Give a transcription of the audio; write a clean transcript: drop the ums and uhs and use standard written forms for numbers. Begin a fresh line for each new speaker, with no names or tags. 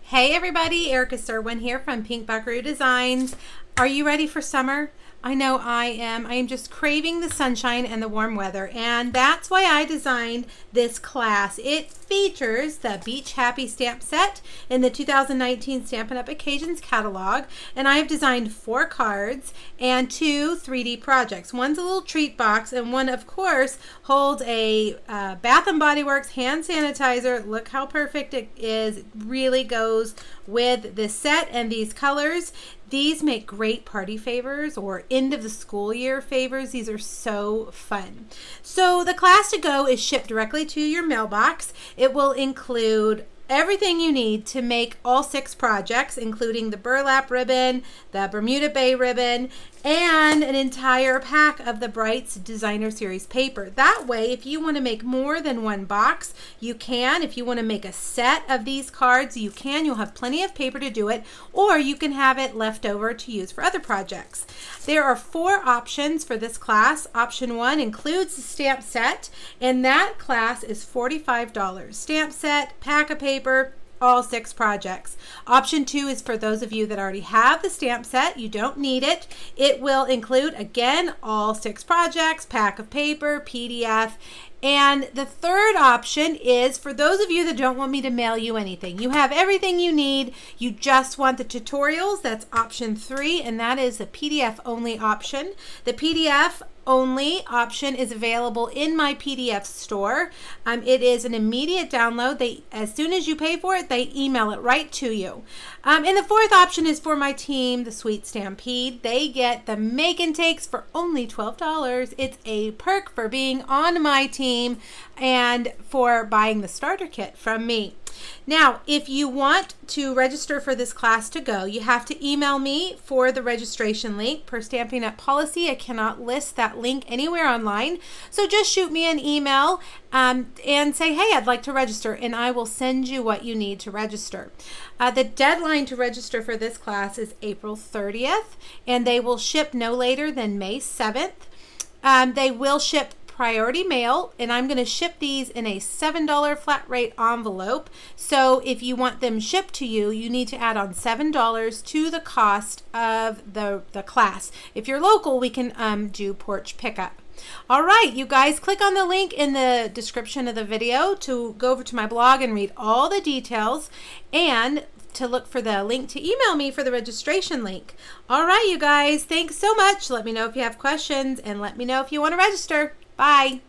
Hey everybody, Erica Serwin here from Pink Buckaroo Designs. Are you ready for summer? I know I am. I am just craving the sunshine and the warm weather, and that's why I designed this class. It features the Beach Happy stamp set in the 2019 Stampin' Up! Occasions catalog, and I have designed 4 cards and 2 3D projects. One's a little treat box, and one, of course, holds a Bath & Body Works hand sanitizer. Look how perfect it is. It really goes with this set and these colors. These make great party favors or end of the school year favors. These are so fun. So the class to go is shipped directly to your mailbox. It will include everything you need to make all 6 projects, including the burlap ribbon, the Bermuda Bay ribbon, and an entire pack of the Brights Designer Series paper. That way, if you want to make more than one box, you can. If you want to make a set of these cards, you can. You'll have plenty of paper to do it, or you can have it left over to use for other projects. There are 4 options for this class. Option 1 includes the stamp set, and that class is $45. Stamp set, pack of paper, all 6 projects. Option 2 is for those of you that already have the stamp set. You don't need it. It will include, again, all 6 projects, pack of paper, PDF. And the third option is for those of you that don't want me to mail you anything. You have everything you need. You just want the tutorials. That's option 3, and that is the PDF only option. The PDF only option is available in my PDF store. It is an immediate download. As soon as you pay for it, they email it right to you. And the 4th option is for my team, the Sweet Stampede. They get the make and takes for only $12. It's a perk for being on my team and for buying the starter kit from me. Now, if you want to register for this class to go, you have to email me for the registration link. Per Stampin' Up! Policy, I cannot list that link anywhere online. So just shoot me an email and say, hey, I'd like to register, and I will send you what you need to register. The deadline to register for this class is April 30th, and they will ship no later than May 7th. They will ship priority mail, and I'm going to ship these in a $7 flat rate envelope. So if you want them shipped to you, you need to add on $7 to the cost of the class. If you're local, we can do porch pickup. All right, you guys, click on the link in the description of the video to go over to my blog and read all the details, and to look for the link to email me for the registration link. All right, you guys, thanks so much. Let me know if you have questions, and let me know if you want to register. Bye.